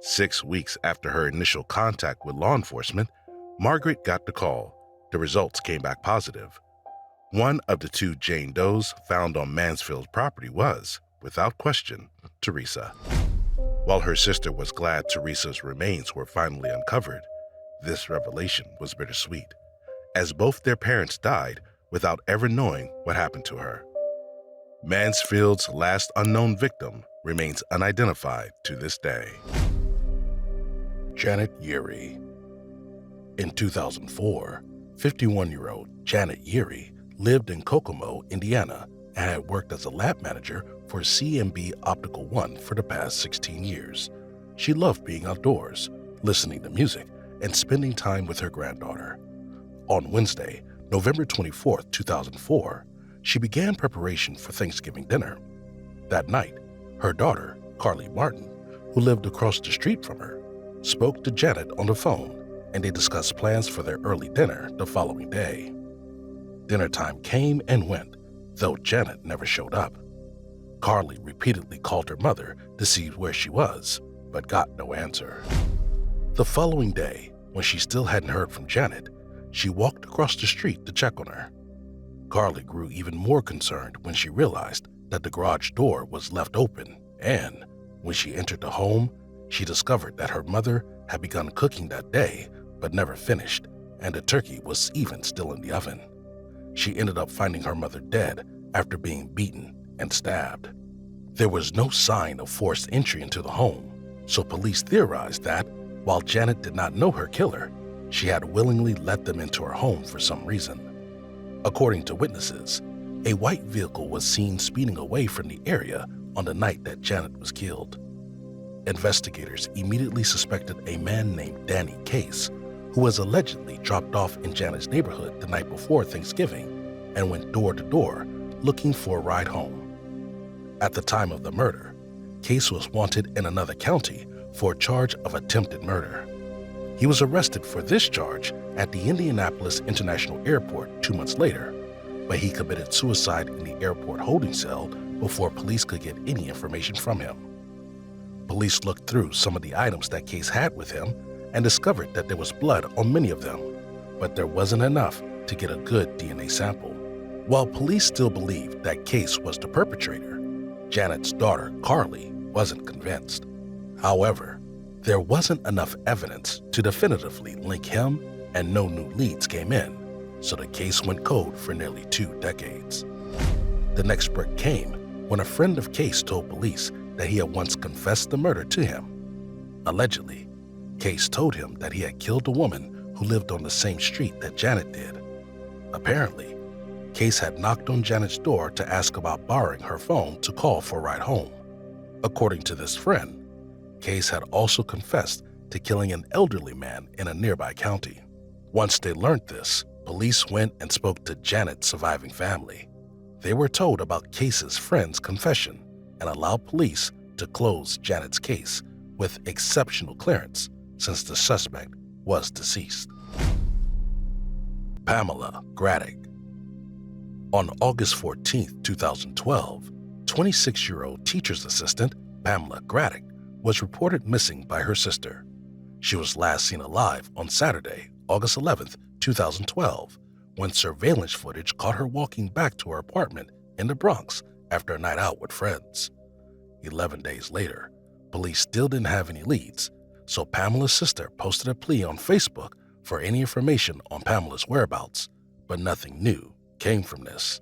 6 weeks after her initial contact with law enforcement, Margaret got the call. The results came back positive. One of the two Jane Does found on Mansfield's property was, without question, Teresa. While her sister was glad Teresa's remains were finally uncovered, this revelation was bittersweet, as both their parents died without ever knowing what happened to her. Mansfield's last unknown victim remains unidentified to this day. Janet Yeary. In 2004, 51-year-old Janet Yeary lived in Kokomo, Indiana, and had worked as a lab manager for CMB Optical One for the past 16 years. She loved being outdoors, listening to music, and spending time with her granddaughter. On Wednesday, November 24, 2004, she began preparation for Thanksgiving dinner. That night, her daughter, Carly Martin, who lived across the street from her, spoke to Janet on the phone, and they discussed plans for their early dinner the following day. Dinner time came and went, though Janet never showed up. Carly repeatedly called her mother to see where she was, but got no answer. The following day, when she still hadn't heard from Janet, she walked across the street to check on her. Carly grew even more concerned when she realized that the garage door was left open, and when she entered the home, she discovered that her mother had begun cooking that day but never finished, and the turkey was even still in the oven. She ended up finding her mother dead after being beaten and stabbed. There was no sign of forced entry into the home, so police theorized that, while Janet did not know her killer, she had willingly let them into her home for some reason. According to witnesses, a white vehicle was seen speeding away from the area on the night that Janet was killed. Investigators immediately suspected a man named Danny Case, who was allegedly dropped off in Janet's neighborhood the night before Thanksgiving and went door to door looking for a ride home. At the time of the murder, Case was wanted in another county for a charge of attempted murder. He was arrested for this charge at the Indianapolis International Airport 2 months later, but he committed suicide in the airport holding cell before police could get any information from him. Police looked through some of the items that Case had with him and discovered that there was blood on many of them, but there wasn't enough to get a good DNA sample. While police still believed that Case was the perpetrator, Janet's daughter, Carly, wasn't convinced. However, there wasn't enough evidence to definitively link him, and no new leads came in, so the case went cold for nearly 2 decades. The next break came when a friend of Case told police that he had once confessed the murder to him. Allegedly, Case told him that he had killed a woman who lived on the same street that Janet did. Apparently, Case had knocked on Janet's door to ask about borrowing her phone to call for a ride home. According to this friend, Case had also confessed to killing an elderly man in a nearby county. Once they learned this, police went and spoke to Janet's surviving family. They were told about Case's friend's confession and allowed police to close Janet's case with exceptional clearance since the suspect was deceased. Pamela Graddick. On August 14, 2012, 26-year-old teacher's assistant Pamela Graddick was reported missing by her sister. She was last seen alive on Saturday, August 11, 2012, when surveillance footage caught her walking back to her apartment in the Bronx after a night out with friends. 11 days later, police still didn't have any leads, so Pamela's sister posted a plea on Facebook for any information on Pamela's whereabouts, but nothing new came from this.